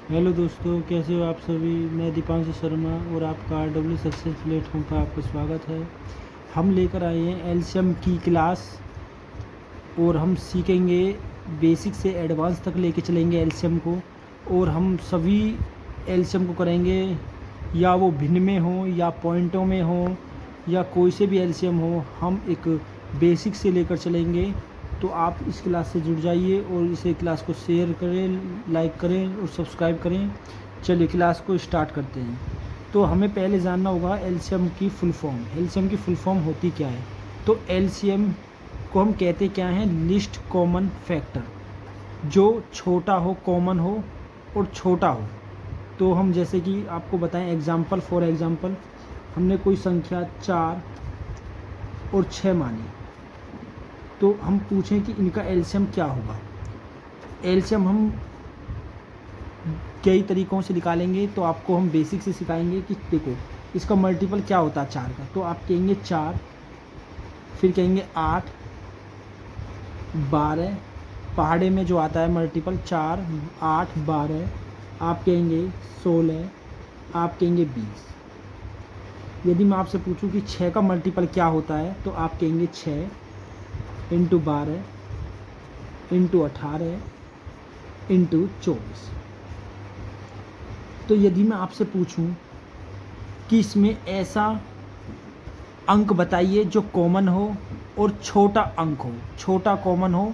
Hello दोस्तों, कैसे हो आप सभी। मैं दीपांशु शर्मा और आपका RW सक्सेस प्लेटफॉर्म पर आपका स्वागत है। हम लेकर आए हैं एलसीएम की क्लास और हम सीखेंगे बेसिक से एडवांस तक लेके चलेंगे एलसीएम को। और हम सभी एलसीएम को करेंगे, या वो भिन्न में हो या पॉइंटों में हो या कोई से भी एलसीएम हो, हम एक बेसिक से लेकर चलेंगे। तो आप इस क्लास से जुड़ जाइए और इसे क्लास को शेयर करें, लाइक करें और सब्सक्राइब करें। चलिए क्लास को स्टार्ट करते हैं। तो हमें पहले जानना होगा एलसीएम की फुल फॉर्म। एलसीएम की फुल फॉर्म होती क्या है? तो एलसीएम को हम कहते क्या हैं? List common factor. जो छोटा हो, कॉमन हो और छोटा हो। तो हम जैसे कि आपको बताएं एग्जाम्पल, फॉर एग्जाम्पल हमने कोई संख्या 4 और 6 मानी, तो हम पूछें कि इनका एलसीएम क्या होगा। एलसीएम हम कई तरीक़ों से निकालेंगे, तो आपको हम बेसिक से सिखाएंगे कि देखो इसका मल्टीपल क्या होता है 4 का। तो आप कहेंगे 4, फिर कहेंगे 8, 12, पहाड़े में जो आता है मल्टीपल 4, 8, 12, आप कहेंगे 16, आप कहेंगे 20। यदि मैं आपसे पूछूं कि 6 का मल्टीपल क्या होता है, तो आप कहेंगे 6 इंटू 12 इंटू 18 इंटू 24। तो यदि मैं आपसे पूछूं कि इसमें ऐसा अंक बताइए जो कॉमन हो और छोटा अंक हो, छोटा कॉमन हो,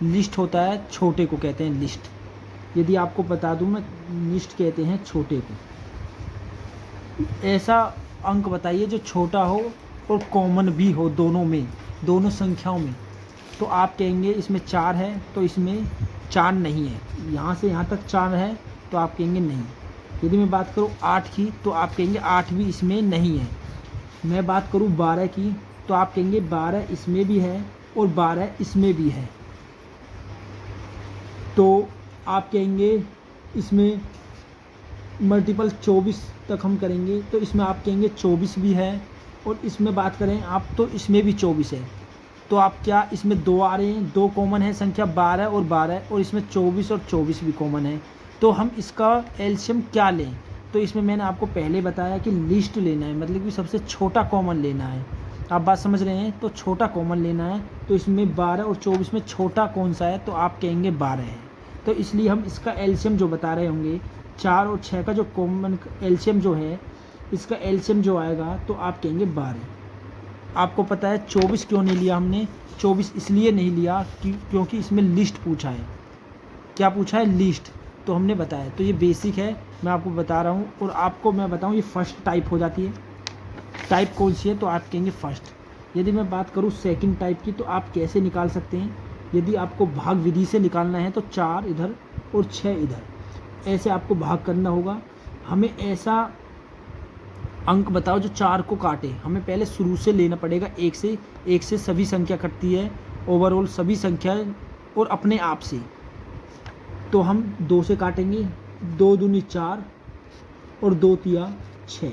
लिस्ट होता है, छोटे को कहते हैं लिस्ट। यदि आपको बता दूं मैं, लिस्ट कहते हैं छोटे को। ऐसा अंक बताइए जो छोटा हो और कॉमन भी हो दोनों में, दोनों संख्याओं में। तो आप कहेंगे इसमें 4 है, तो इसमें 4 नहीं है। यहाँ से यहाँ तक 4 है, तो आप कहेंगे नहीं। यदि मैं बात करूँ 8 की, तो आप कहेंगे 8 भी इसमें नहीं है। मैं बात करूँ 12 की, तो आप कहेंगे 12 इसमें भी है और 12 इसमें भी है। तो आप कहेंगे इसमें मल्टीपल 24 तक हम करेंगे, तो इसमें आप कहेंगे 24 भी है। और इसमें बात करें आप, तो इसमें भी 24 है। तो आप क्या, इसमें 2 आ रहे हैं, 2 कॉमन है, संख्या 12 और 12, और इसमें 24 और 24 भी कॉमन है। तो हम इसका एलसीएम क्या लें? तो इसमें मैंने आपको पहले बताया कि लिस्ट लेना है, मतलब कि सबसे छोटा कॉमन लेना है। आप बात समझ रहे हैं? तो छोटा कॉमन लेना है। तो इसमें 12 और 24 में छोटा कौन सा है? तो आप कहेंगे 12 है। तो इसलिए हम इसका एलसीएम जो बता रहे होंगे, 4 और 6 का जो कॉमन एलसीएम जो है, इसका एलसीएम जो आएगा, तो आप कहेंगे 12। आपको पता है 24 क्यों नहीं लिया हमने? 24 इसलिए नहीं लिया क्योंकि इसमें लिस्ट पूछा है। क्या पूछा है? लिस्ट। तो हमने बताया। तो ये बेसिक है, मैं आपको बता रहा हूँ। और आपको मैं बताऊँ, ये फर्स्ट टाइप हो जाती है। टाइप कौन सी है? तो आप कहेंगे फर्स्ट। यदि मैं बात करूँ सेकंड टाइप की, तो आप कैसे निकाल सकते हैं? यदि आपको भाग विधि से निकालना है, तो 4 इधर और 6 इधर, ऐसे आपको भाग करना होगा। हमें ऐसा अंक बताओ जो 4 को काटे। हमें पहले शुरू से लेना पड़ेगा, 1 से। 1 से सभी संख्या कटती है, ओवरऑल सभी संख्या और अपने आप से। तो हम 2 से काटेंगे, 2 दूनी 4 और 2 तिया 6।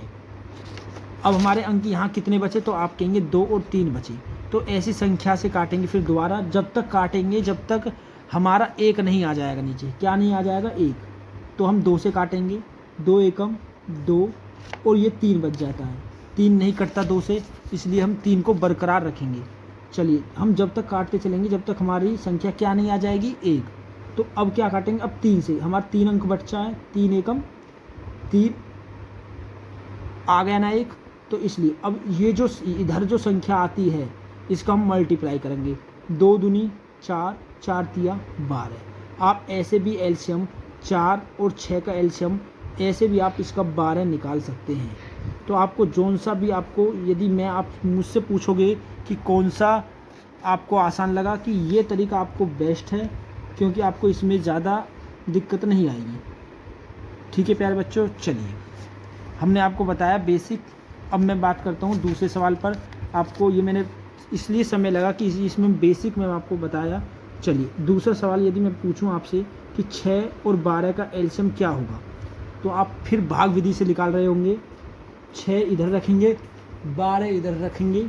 अब हमारे अंक यहाँ कितने बचे? तो आप कहेंगे 2 और 3 बचे। तो ऐसी संख्या से काटेंगे फिर दोबारा, जब तक काटेंगे जब तक हमारा 1 नहीं आ जाएगा नीचे। क्या नहीं आ जाएगा? 1। तो हम 2 से काटेंगे, 2 एकम 2, और ये 3 बच जाता है। 3 नहीं कटता 2 से, इसलिए हम 3 को बरकरार रखेंगे। चलिए हम जब तक काटते चलेंगे जब तक हमारी संख्या क्या नहीं आ जाएगी? 1। तो अब क्या काटेंगे? अब 3 से हमारा 3 अंक बचा है। 3 एकम 3 आ गया ना 1। तो इसलिए अब ये जो इधर जो संख्या आती है, इसका हम मल्टीप्लाई करेंगे। 2 दूनी 4, 4 तिया 12। आप ऐसे भी एलसीएम 4 और 6 का एलसीएम ऐसे भी आप इसका 12 निकाल सकते हैं। तो आपको जौन सा भी, आपको यदि मैं आप मुझसे पूछोगे कि कौन सा आपको आसान लगा, कि ये तरीका आपको बेस्ट है, क्योंकि आपको इसमें ज़्यादा दिक्कत नहीं आएगी। ठीक है प्यारे बच्चों, चलिए हमने आपको बताया बेसिक। अब मैं बात करता हूँ दूसरे सवाल पर। आपको ये मैंने इसलिए समय लगा कि इसमें बेसिक में आपको बताया। चलिए दूसरा सवाल यदि मैं पूछूं आपसे कि 6 और 12 का एलसीएम क्या होगा, तो आप फिर भाग विधि से निकाल रहे होंगे। 6 इधर रखेंगे, 12 इधर रखेंगे,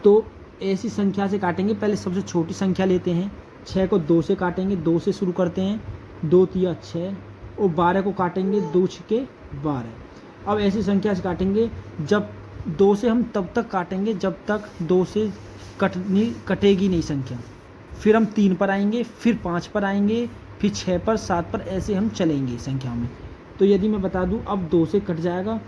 तो ऐसी संख्या से काटेंगे। पहले सबसे छोटी संख्या लेते हैं, 6 को 2 से काटेंगे, 2 से शुरू करते हैं, 2 तिया 6 और 12 को काटेंगे 2 छिके 12। अब ऐसी संख्या से काटेंगे, जब 2 से हम तब तक काटेंगे जब तक 2 से कटेगी नहीं संख्या। फिर हम 3 पर आएंगे, फिर 5 पर आएंगे, फिर 6 पर, 7 पर, ऐसे हम चलेंगे संख्या में। तो यदि मैं बता दूं, अब 2 से कट जाएगा,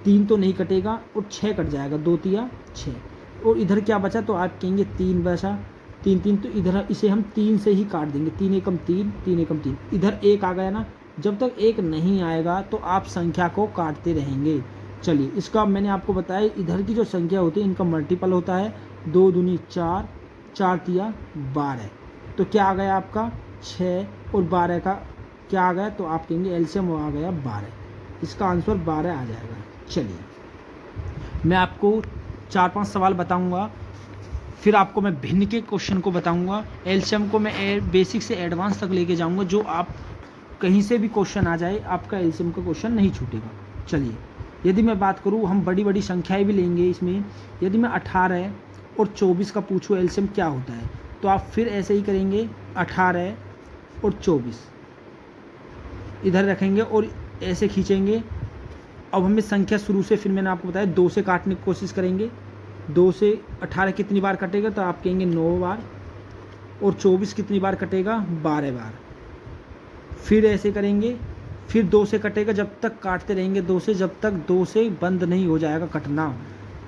3 तो नहीं कटेगा और 6 कट जाएगा, 2 तिया 6। और इधर क्या बचा, तो आप कहेंगे 3 बचा, 3 3, तो इधर इसे हम 3 से ही काट देंगे, 3 एकम 3, 3 एकम 3। इधर 1 आ गया ना, जब तक 1 नहीं आएगा तो आप संख्या को काटते रहेंगे। चलिए, इसका मैंने आपको बताया, इधर की जो संख्या होती है इनका मल्टीपल होता है 2 दूनी 4, 4 तिया 12। तो क्या आ गया आपका 6 और 12 का क्या आ गया, तो आप कहेंगे एलसीएम आ गया 12। इसका आंसर 12 आ जाएगा। चलिए, मैं आपको 4-5 सवाल बताऊंगा, फिर आपको मैं भिन्न के क्वेश्चन को बताऊंगा। एलसीएम को मैं बेसिक से एडवांस तक लेके जाऊंगा, जो आप कहीं से भी क्वेश्चन आ जाए आपका एलसीएम का क्वेश्चन नहीं छूटेगा। चलिए, यदि मैं बात करूं, हम बड़ी बड़ी संख्याएं भी लेंगे इसमें। यदि मैं 18 और 24 का पूछूं एलसीएम क्या होता है, तो आप फिर ऐसे ही करेंगे, 18 और 24 इधर रखेंगे और ऐसे खींचेंगे। अब हमें संख्या शुरू से, फिर मैंने आपको बताया 2 से काटने की कोशिश करेंगे। 2 से 18 कितनी बार कटेगा, तो आप कहेंगे 9 बार। और 24 कितनी बार कटेगा, 12 बार। फिर ऐसे करेंगे, फिर 2 से कटेगा, जब तक काटते रहेंगे 2 से, जब तक 2 से बंद नहीं हो जाएगा कटना।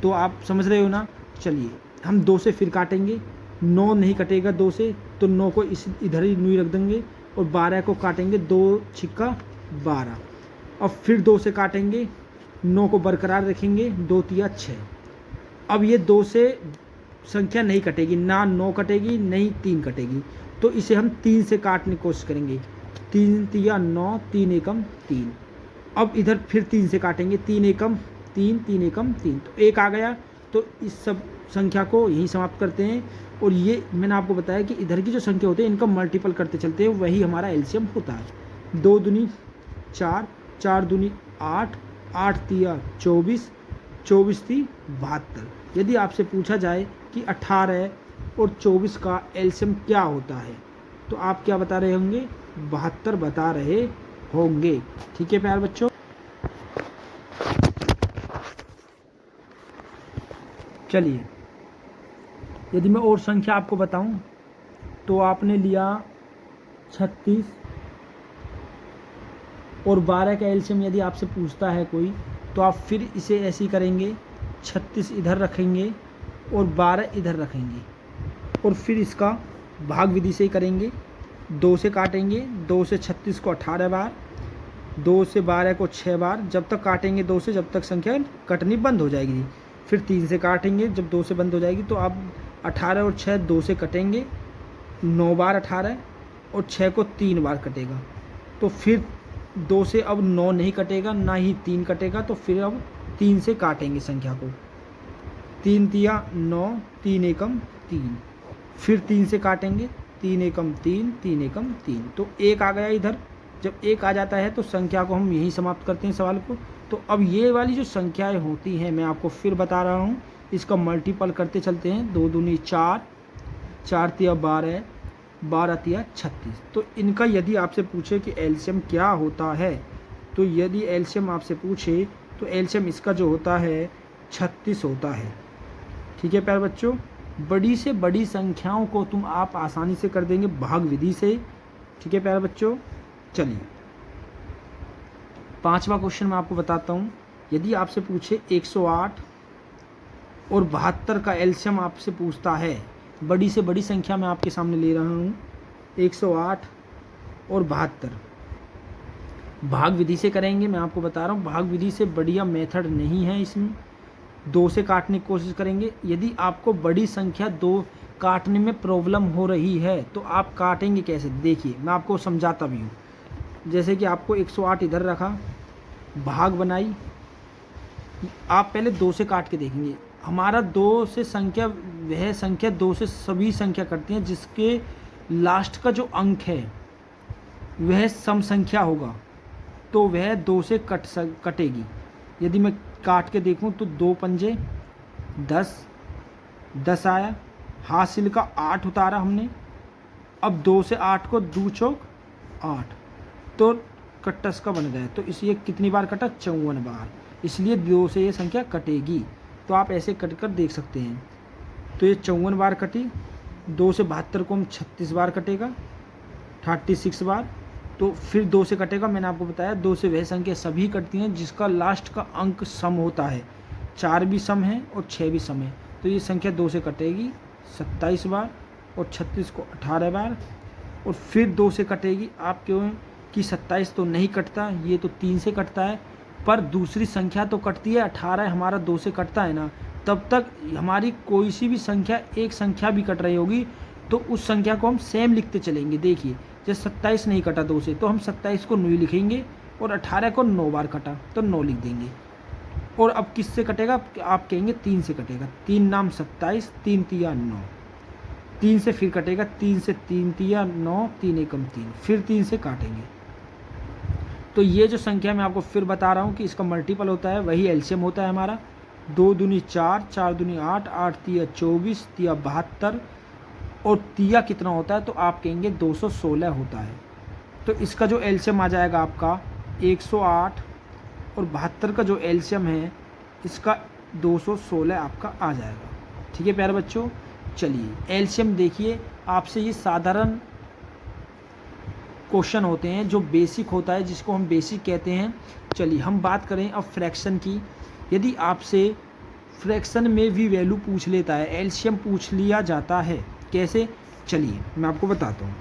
तो आप समझ रहे हो ना। चलिए, हम 2 से फिर काटेंगे, 9 नहीं कटेगा 2 से, तो 9 को इधर ही नुई रख देंगे और 12 को काटेंगे, 2 छिक्का 12। अब फिर 2 से काटेंगे, 9 को बरकरार रखेंगे, 2 तिया 6। अब ये 2 से संख्या नहीं कटेगी, ना 9 कटेगी नहीं 3 कटेगी, तो इसे हम 3 से काटने की कोशिश करेंगे। 3 तिया 9, 3 एकम 3। अब इधर फिर 3 से काटेंगे, 3 एकम 3, 3 एकम 3, तो 1 आ गया। तो इस सब संख्या को यहीं समाप्त करते हैं। और ये मैंने आपको बताया कि इधर की जो संख्या होती है इनका मल्टीपल करते चलते हैं, वही हमारा एलसीएम होता है। 2 दूनी 4, 4 दूनी 8, 8 तिया 24, 24 ती 72। यदि आपसे पूछा जाए कि 18 और 24 का एलसीएम क्या होता है, तो आप क्या बता रहे होंगे, 72 बता रहे होंगे। ठीक है प्यारे बच्चों। चलिए, यदि मैं और संख्या आपको बताऊं, तो आपने लिया 36 और 12 का एलसीएम यदि आपसे पूछता है कोई, तो आप फिर इसे ऐसे ही करेंगे, 36 इधर रखेंगे और 12 इधर रखेंगे और फिर इसका भाग विधि से ही करेंगे। 2 से काटेंगे, 2 से 36 को 18 बार, 2 से 12 को 6 बार, जब तक काटेंगे 2 से, जब तक संख्या कटनी बंद हो जाएगी। फिर 3 से काटेंगे, जब 2 से बंद हो जाएगी, तो आप 18 और 6 2 से कटेंगे, 9 बार 18 और 6 को 3 बार कटेगा। तो फिर 2 से अब 9 नहीं कटेगा, ना ही 3 कटेगा, तो फिर अब 3 से काटेंगे संख्या को। 3 तिया 9, 3 एकम 3। फिर 3 से काटेंगे, 3 एकम 3, 3 एकम 3। तो 1 आ गया इधर। जब 1 आ जाता है तो संख्या को हम यहीं समाप्त करते हैं सवाल को। तो अब ये वाली जो संख्याएं होती हैं, मैं आपको फिर बता रहा हूँ, इसका मल्टीपल करते चलते हैं। 2 दूनी 4, 4 तिया 12, 12 तिया 36। तो इनका यदि आपसे पूछे कि एलसीएम क्या होता है, तो यदि एलसीएम आपसे पूछे तो एलसीएम इसका जो होता है 36 होता है। ठीक है प्यारे बच्चों, बड़ी से बड़ी संख्याओं को तुम आप आसानी से कर देंगे भाग विधि से। ठीक है प्यारे बच्चों। चलिए, 5वां क्वेश्चन मैं आपको बताता हूँ। यदि आपसे पूछे 108 और 72 का एलसीएम आपसे पूछता है, बड़ी से बड़ी संख्या मैं आपके सामने ले रहा हूँ, 108 और 72 भाग विधि से करेंगे। मैं आपको बता रहा हूँ, भाग विधि से बढ़िया मेथड नहीं है इसमें। 2 से काटने की कोशिश करेंगे। यदि आपको बड़ी संख्या 2 काटने में प्रॉब्लम हो रही है, तो आप काटेंगे कैसे, देखिए मैं आपको समझाता भी हूँ। जैसे कि आपको 108 इधर रखा, भाग बनाई, आप पहले 2 से काट के देखेंगे। हमारा 2 से संख्या, वह संख्या 2 से सभी संख्या करती हैं जिसके लास्ट का जो अंक है वह सम संख्या होगा, तो वह 2 से कटेगी। यदि मैं काट के देखूं तो 2 पंजे 10, 10 आया, हासिल का 8 उतारा हमने। अब 2 से 8 को 2 चौक 8, तो कट्टस का बन गया। तो इसलिए कितनी बार कटा, 54 बार, इसलिए 2 से ये संख्या कटेगी। तो आप ऐसे कट कर देख सकते हैं। तो ये 54 बार कटी, 2 से 72 को हम 36 बार कटेगा, 36 बार। तो फिर 2 से कटेगा, मैंने आपको बताया 2 से वह संख्या सभी कटती हैं जिसका लास्ट का अंक सम होता है। 4 भी सम है और 6 भी सम है। तो ये संख्या 2 से कटेगी 27 बार और 36 को 18 बार। और फिर 2 से कटेगी, आप क्यों कि 27 तो नहीं कटता, ये तो 3 से कटता है, पर दूसरी संख्या तो कटती है। 18 हमारा 2 से कटता है ना, तब तक हमारी कोई सी भी संख्या, एक संख्या भी कट रही होगी तो उस संख्या को हम सेम लिखते चलेंगे। देखिए जैसे 27 नहीं कटा 2 से, तो हम 27 को 9 लिखेंगे, और 18 को 9 बार कटा तो 9 लिख देंगे। और अब किससे कटेगा, आप कहेंगे 3 से कटेगा। 3 नाम 27, 3 तिया 9, 3 से फिर कटेगा, 3 से 3 तिया 9, 3 एकम 3, फिर 3 से काटेंगे। तो ये जो संख्या मैं आपको फिर बता रहा हूँ कि इसका मल्टीपल होता है, वही एलसीएम होता है हमारा। 2 दूनी 4, 4 दूनी 8, 8 तिया 24, तिया 72, और तिया कितना होता है, तो आप कहेंगे 216 होता है। तो इसका जो एलसीएम आ जाएगा आपका 108, और 72 का जो एलसीएम है इसका 216 आपका आ जाएगा। ठीक है प्यारे बच्चों, चलिए एलसीएम देखिए, आपसे ये साधारण क्वेश्चन होते हैं जो बेसिक होता है, जिसको हम बेसिक कहते हैं। चलिए हम बात करें अब फ्रैक्शन की। यदि आपसे फ्रैक्शन में भी वैल्यू पूछ लेता है, एलसीएम पूछ लिया जाता है, कैसे, चलिए मैं आपको बताता हूँ।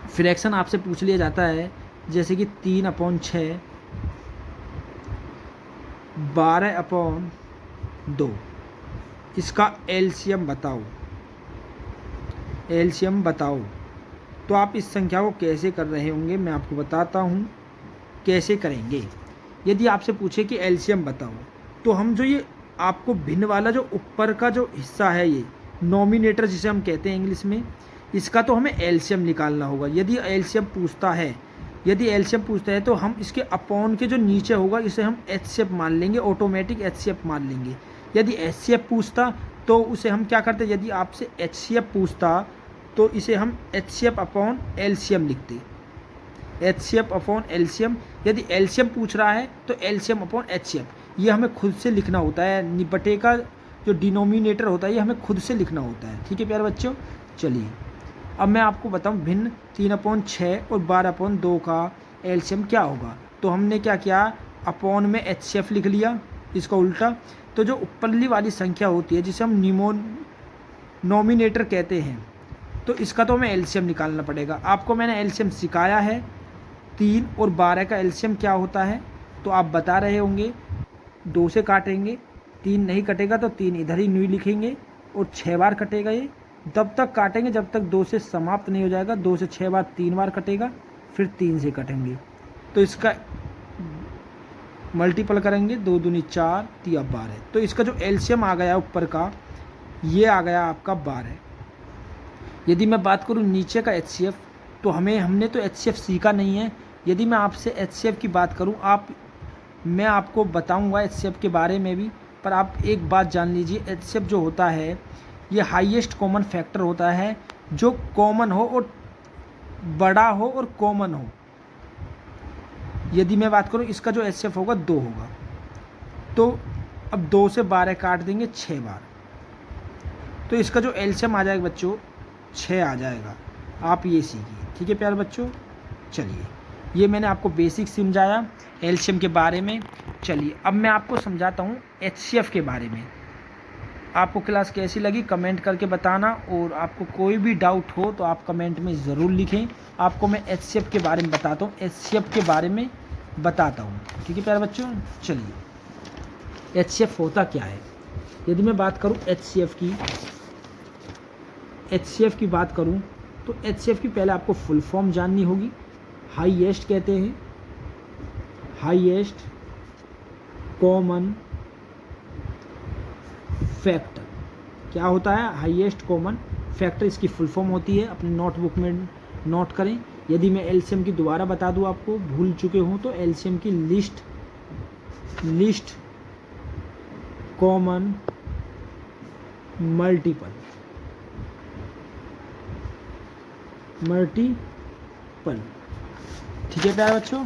फ्रैक्शन आपसे पूछ लिया जाता है जैसे कि 3/6, 12/2, इसका एलसीएम बताओ, एलसीएम बताओ। तो आप इस संख्या को कैसे कर रहे होंगे, मैं आपको बताता हूँ कैसे करेंगे। यदि आपसे पूछे कि एलसीएम बताओ, तो हम जो ये आपको भिन्न वाला जो ऊपर का जो हिस्सा है, ये नॉमिनेटर जिसे हम कहते हैं इंग्लिश में, इसका तो हमें एलसीएम निकालना होगा। यदि एलसीएम पूछता है, यदि एलसीएम पूछता है तो हम इसके अपॉन के जो नीचे होगा इसे हम एचसीएफ मान लेंगे, ऑटोमेटिक एचसीएफ मान लेंगे। यदि एचसीएफ पूछता तो उसे हम क्या करते, यदि आपसे एचसीएफ पूछता तो इसे हम एचसीएफ अपॉन एलसीएम लिखते, एचसीएफ अपॉन एलसीएम। यदि एलसीएम पूछ रहा है तो एलसीएम अपॉन एचसीएफ, ये हमें खुद से लिखना होता है। निबटे का जो डिनोमिनेटर होता है ये हमें खुद से लिखना होता है। ठीक है प्यारे बच्चों, चलिए अब मैं आपको बताऊं भिन्न 3/6 और 12/2 का एलसीएम क्या होगा। तो हमने क्या किया, अपॉन में एचसीएफ लिख लिया, इसका उल्टा। तो जो ऊपरली वाली संख्या होती है जिसे हम नॉमिनेटर कहते हैं, तो इसका तो हमें एलसीएम निकालना पड़ेगा। आपको मैंने एलसीएम सिखाया है। 3 और 12 का एलसीएम क्या होता है, तो आप बता रहे होंगे। 2 से काटेंगे, 3 नहीं कटेगा तो 3 इधर ही न्यू लिखेंगे, और 6 बार कटेगा ये। तब तक काटेंगे जब तक 2 से समाप्त नहीं हो जाएगा। 2 से 6 बार 3 बार कटेगा, फिर 3 से कटेंगे। तो इसका मल्टीपल करेंगे, 2 दूनी 4, 3 12। तो इसका जो एलसीएम आ गया ऊपर का, ये आ गया आपका 12। यदि मैं बात करूं नीचे का एचसीएफ, तो हमने तो एचसीएफ सीखा नहीं है। यदि मैं आपसे एचसीएफ की बात करूं, मैं आपको बताऊंगा एचसीएफ के बारे में भी, पर आप एक बात जान लीजिए, एचसीएफ जो होता है ये हाईएस्ट कॉमन फैक्टर होता है, जो कॉमन हो और बड़ा हो और कॉमन हो। यदि मैं बात करूं, इसका जो एचसीएफ होगा 2 होगा। तो अब 2 से 12 काट देंगे 6 बार, तो इसका जो एलसीएम आ जाएगा बच्चों 6 आ जाएगा। आप ये सीखिए। ठीक है प्यारे बच्चों, चलिए ये मैंने आपको बेसिक समझाया एलसीएम के बारे में। चलिए अब मैं आपको समझाता हूँ एचसीएफ के बारे में। आपको क्लास कैसी लगी कमेंट करके बताना, और आपको कोई भी डाउट हो तो आप कमेंट में ज़रूर लिखें। आपको मैं एचसीएफ के बारे में बताता हूँ, एचसीएफ के बारे में बताता हूँ। ठीक है प्यारे बच्चों, चलिए एचसीएफ होता क्या है। यदि मैं बात करूँ एचसीएफ की बात करूं, तो एचसीएफ की पहले आपको फुल फॉर्म जाननी होगी। हाईएस्ट कहते हैं, हाईएस्ट कॉमन फैक्टर। क्या होता है हाईएस्ट कॉमन फैक्टर, इसकी फुल फॉर्म होती है। अपने नोटबुक में नोट करें। यदि मैं एलसीएम की दोबारा बता दूं, आपको भूल चुके हों, तो एलसीएम की लिस्ट कॉमन मल्टीपल मल्टीपल। ठीक है प्यारे बच्चों,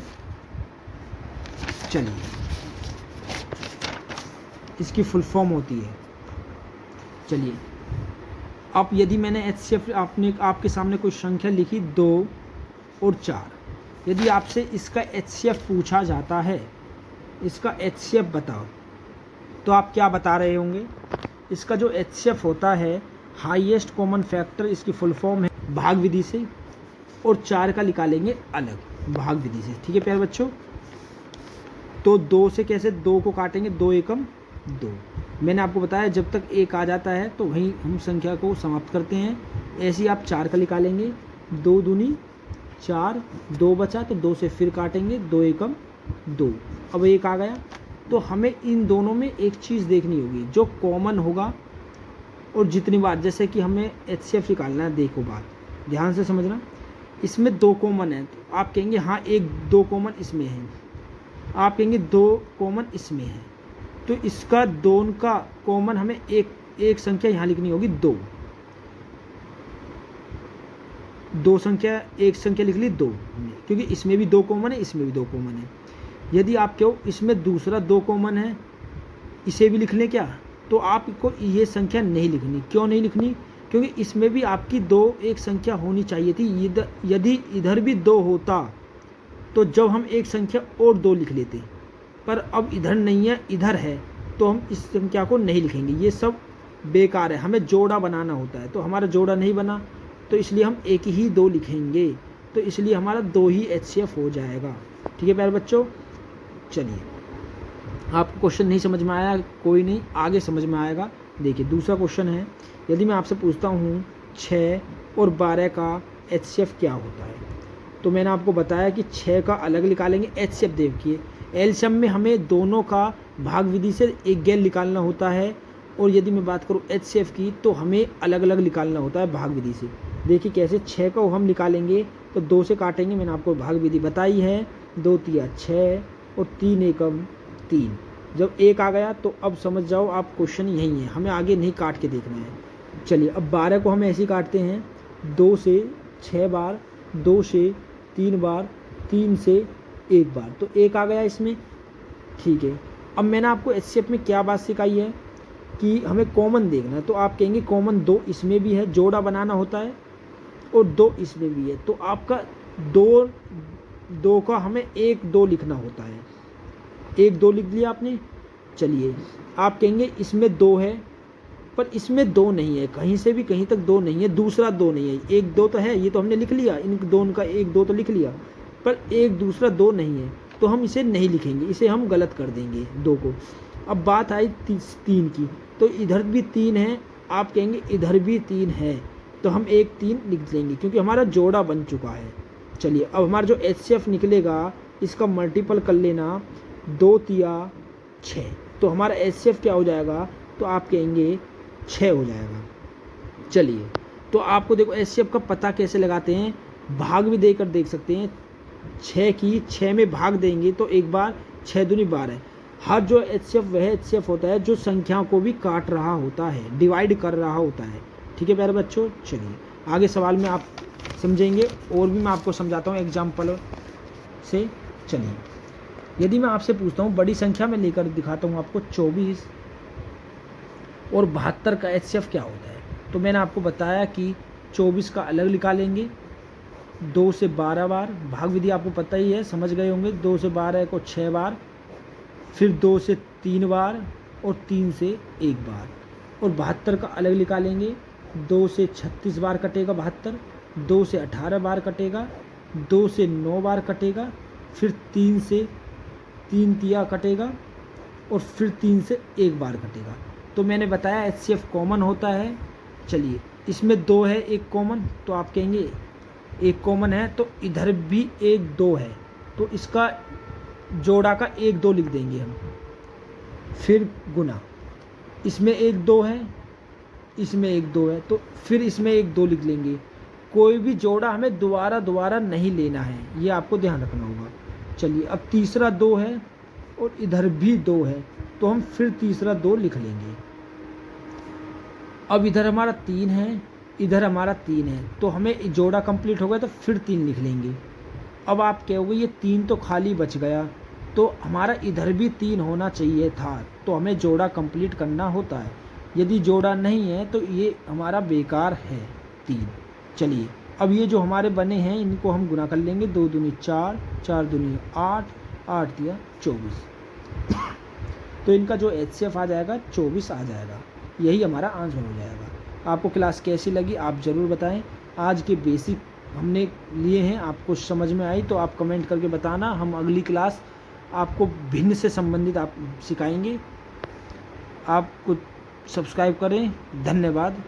चलिए इसकी फुल फॉर्म होती है। चलिए अब यदि मैंने HCF आपके सामने कोई संख्या लिखी 2 और 4, यदि आपसे इसका HCF पूछा जाता है, इसका HCF बताओ, तो आप क्या बता रहे होंगे? इसका जो HCF होता है हाईएस्ट कॉमन फैक्टर, इसकी फुल फॉर्म है भाग विधि से, और 4 का निकालेंगे अलग भाग विधि से। ठीक है प्यारे बच्चों, तो 2 से कैसे 2 को काटेंगे, 2 एकम 2। मैंने आपको बताया जब तक 1 आ जाता है तो वहीं हम संख्या को समाप्त करते हैं। ऐसे ही आप 4 का निकालेंगे, 2 दूनी 4, 2 बचा तो 2 से फिर काटेंगे, 2 एकम 2। अब 1 आ गया, तो हमें इन दोनों में एक चीज़ देखनी होगी जो कॉमन होगा, और जितनी बार, जैसे कि हमें HCF निकालना है, देखो बात ध्यान से समझना, इसमें 2 कॉमन है तो आप कहेंगे हाँ 2 कॉमन इसमें है, आप कहेंगे 2 कॉमन इसमें है, तो इसका 2 का कॉमन हमें एक संख्या यहाँ लिखनी होगी 2। एक संख्या लिख ली 2, क्योंकि इसमें भी 2 कॉमन है, इसमें भी 2 कॉमन है। यदि आप कहो इसमें दूसरा 2 कॉमन है, इसे भी लिख लें क्या, तो आपको ये संख्या नहीं लिखनी। क्यों नहीं लिखनी? क्योंकि इसमें भी आपकी 2 एक संख्या होनी चाहिए थी। यदि इधर भी 2 होता तो जब हम एक संख्या और 2 लिख लेते, पर अब इधर नहीं है, इधर है, तो हम इस संख्या को नहीं लिखेंगे। ये सब बेकार है, हमें जोड़ा बनाना होता है, तो हमारा जोड़ा नहीं बना, तो इसलिए हम एक ही 2 लिखेंगे, तो इसलिए हमारा 2 ही HCF हो जाएगा। ठीक है प्यारे बच्चों, चलिए आपको क्वेश्चन नहीं समझ में आया, कोई नहीं, आगे समझ में आएगा। देखिए दूसरा क्वेश्चन है, यदि मैं आपसे पूछता हूँ 6 और 12 का HCF क्या होता है, तो मैंने आपको बताया कि 6 का अलग निकालेंगे HCF। देखिए एलसीएम में हमें दोनों का भाग विधि से एक गैल निकालना होता है, और यदि मैं बात करूँ HCF की तो हमें अलग अलग निकालना होता है भाग विधि से। देखिए कैसे, 6 को हम निकालेंगे तो 2 से काटेंगे, मैंने आपको भाग विधि बताई है, 2 तिया 6 और 3 एकम 3। जब 1 आ गया तो अब समझ जाओ आप क्वेश्चन यही है, हमें आगे नहीं काट के देखना है। चलिए अब 12 को हम ऐसे ही काटते हैं, 2 से 6 बार, 2 से 3 बार, 3 से 1 बार, तो 1 आ गया इसमें। ठीक है, अब मैंने आपको HCF में क्या बात सिखाई है कि हमें कॉमन देखना है, तो आप कहेंगे कॉमन 2 इसमें भी है, जोड़ा बनाना होता है, और 2 इसमें भी है, तो आपका 2 का हमें 1 2 लिखना होता है। 1 2 लिख लिया आपने। चलिए आप कहेंगे इसमें 2 है, पर इसमें 2 नहीं है, कहीं से भी कहीं तक 2 नहीं है, दूसरा 2 नहीं है। 1 2 तो है, ये तो हमने लिख लिया, इन दोनों का 1 2 तो लिख लिया, पर एक दूसरा 2 नहीं है, तो हम इसे नहीं लिखेंगे, इसे हम गलत कर देंगे 2 को। अब बात आई 3 की, तो इधर भी 3 है, आप कहेंगे इधर भी 3 है, तो हम 1 3 लिख देंगे, क्योंकि हमारा जोड़ा बन चुका है। चलिए अब हमारा जो HCF निकलेगा, इसका मल्टीपल कर लेना, 2 तिया 6, तो हमारा HCF क्या हो जाएगा, तो आप कहेंगे 6 हो जाएगा। चलिए तो आपको देखो HCF का पता कैसे लगाते हैं, भाग भी देकर देख सकते हैं। 6 की 6 में भाग देंगे तो एक बार, 6 दूनी 12। हर जो HCF वह HCF होता है जो संख्याओं को भी काट रहा होता है, डिवाइड कर रहा होता है। ठीक है प्यारे बच्चों, चलिए आगे सवाल में आप समझेंगे, और भी मैं आपको समझाता हूँ एग्जाम्पल से। चलिए यदि मैं आपसे पूछता हूँ, बड़ी संख्या में लेकर दिखाता हूँ आपको, 24 और 72 का HCF क्या होता है, तो मैंने आपको बताया कि 24 का अलग निकालेंगे, 2 से 12 बार, भाग विधि आपको पता ही है, समझ गए होंगे। 2 से 12 को 6 बार, फिर 2 से 3 बार, और 3 से 1 बार, और 72 का अलग निकालेंगे, 2 से 36 बार कटेगा 72, 2 से 18 बार कटेगा, 2 से 9 बार कटेगा, फिर 3 से 3 तिया कटेगा, और फिर 3 से 1 बार कटेगा। तो मैंने बताया HCF कॉमन होता है। चलिए इसमें 2 है, 1 कॉमन, तो आप कहेंगे 1 कॉमन है, तो इधर भी 1 2 है, तो इसका जोड़ा का 1 2 लिख देंगे हम, फिर गुना, इसमें 1 2 है, इसमें 1 2 है, तो फिर इसमें 1 2 लिख लेंगे। कोई भी जोड़ा हमें दोबारा नहीं लेना है, ये आपको ध्यान रखना होगा। चलिए अब तीसरा 2 है, और इधर भी 2 है, तो हम फिर तीसरा 2 लिख लेंगे। अब इधर हमारा 3 है, इधर हमारा 3 है, तो हमें जोड़ा कंप्लीट हो गया, तो फिर 3 लिख लेंगे। अब आप कहोगे ये 3 तो खाली बच गया, तो हमारा इधर भी 3 होना चाहिए था, तो हमें जोड़ा कंप्लीट करना होता है। यदि जोड़ा नहीं है तो ये हमारा बेकार है 3। चलिए अब ये जो हमारे बने हैं इनको हम गुना कर लेंगे। 2 दूनी 4, 4 दूनी 8, 8 दिया 24। तो इनका जो HCF आ जाएगा 24 आ जाएगा। यही हमारा आंसर हो जाएगा। आपको क्लास कैसी लगी आप ज़रूर बताएं। आज के बेसिक हमने लिए हैं, आपको समझ में आई तो आप कमेंट करके बताना। हम अगली क्लास आपको भिन्न से संबंधित आप सिखाएंगे। आप कुछ सब्सक्राइब करें। धन्यवाद।